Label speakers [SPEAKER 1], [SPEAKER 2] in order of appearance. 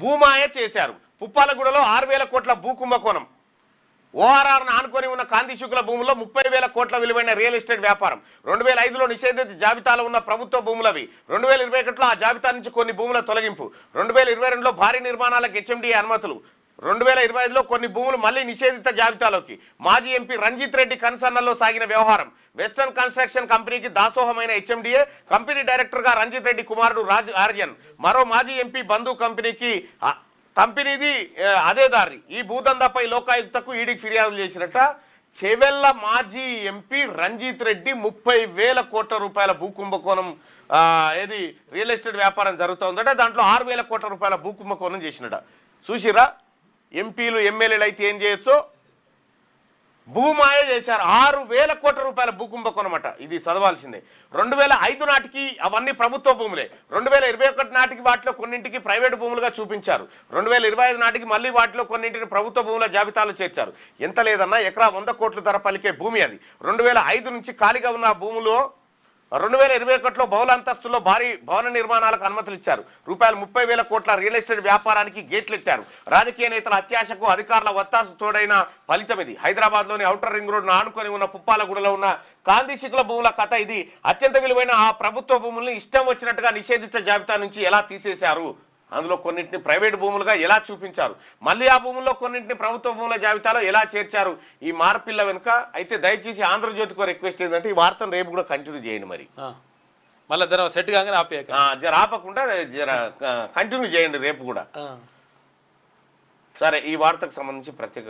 [SPEAKER 1] భూమాయ చేశారు. పుప్పాలగూడలో 6,000 కోట్ల భూ కుంభకోణం. ఓఆర్ఆర్ను ఆనుకొని ఉన్న కాంతి శుక్ల భూముల్లో 30,000 కోట్ల విలువైన రియల్ ఎస్టేట్ వ్యాపారం. 2005లో నిషేధిత జాబితాలో ఉన్న ప్రభుత్వ భూములవి. 2021లో ఆ జాబితా నుంచి కొన్ని భూముల తొలగింపు. 2022లో భారీ నిర్మాణాలకు హెచ్ఎండిఏ అనుమతులు. 2025లో కొన్ని భూములు మళ్లీ నిషేధిత జాబితాలోకి. మాజీ ఎంపీ రంజిత్ రెడ్డి కన్సర్నల్లో సాగిన వ్యవహారం. వెస్టర్న్ కన్స్ట్రక్షన్ కంపెనీకి దాసోహమైన హెచ్ఎండిఏ. కంపెనీ డైరెక్టర్గా రంజిత్ రెడ్డి కుమారుడు రాజ్ ఆర్యన్. మరో మాజీ ఎంపీ బంధు కంపెనీది అదే దారి. ఈ భూదందాపై లోకాయుక్తకు ఈడీకి ఫిర్యాదు చేసినట్ట. చెవెళ్ల మాజీ ఎంపీ రంజిత్ రెడ్డి 30,000 కోట్ల రూపాయల భూ కుంభకోణం ఏది రియల్ ఎస్టేట్ వ్యాపారం జరుగుతుందట. దాంట్లో 6,000 కోట్ల రూపాయల భూ కుంభకోణం చేసినట. చూసిరా ఎంపీలు ఎమ్మెల్యేలు అయితే ఏం చేయొచ్చో భూమాయ చేశారు. 6,000 కోట్ల రూపాయల భూ కుంభకోణం అట. ఇది చదవాల్సిందే. 2005 నాటికి అవన్నీ ప్రభుత్వ భూములే. 2021 నాటికి వాటిలో కొన్నింటికి ప్రైవేటు భూములుగా చూపించారు. 2025 నాటికి మళ్ళీ వాటిలో కొన్నింటిని ప్రభుత్వ భూముల జాబితాలో చేర్చారు. ఎంత లేదన్నా ఎకరా 100 కోట్ల ధర పలికే భూమి అది. 2005 నుంచి ఖాళీగా ఉన్న భూములో 2021లో బహుళ అంతస్తుల్లో భారీ భవన నిర్మాణాలకు అనుమతులు ఇచ్చారు. రూపాయలు 30,000 కోట్ల రియల్ ఎస్టేట్ వ్యాపారానికి గేట్లు ఎత్తారు. రాజకీయ నేతల అత్యాశకు అధికారుల ఒత్తాసు తోడైన ఫలితం ఇది. హైదరాబాద్లోని ఔటర్ రింగ్ రోడ్ను ఆనుకొని ఉన్న పుప్పాలగూడలో ఉన్న కాంతి శుక్ల భూముల కథ ఇది. అత్యంత విలువైన ఆ ప్రభుత్వ భూముల్ని ఇష్టం వచ్చినట్టుగా నిషేధిత జాబితా నుంచి ఎలా తీసేశారు, అందులో కొన్నింటిని ప్రైవేటు భూములుగా ఎలా చూపించారు, మళ్ళీ ఆ భూముల్లో కొన్నింటిని ప్రభుత్వ భూముల జాబితాలో ఎలా చేర్చారు, ఈ మార్పిల్ల వెనుక అయితే దయచేసి ఆంధ్రజ్యోతికి రిక్వెస్ట్ ఏంటంటే ఈ వార్తను రేపు కూడా కంటిన్యూ చేయండి. మరి
[SPEAKER 2] మళ్ళీ జర సెట్ కాగానే
[SPEAKER 1] జర ఆపకుండా జర కంటిన్యూ చేయండి రేపు కూడా. సరే, ఈ వార్తకు సంబంధించి ప్రత్యేక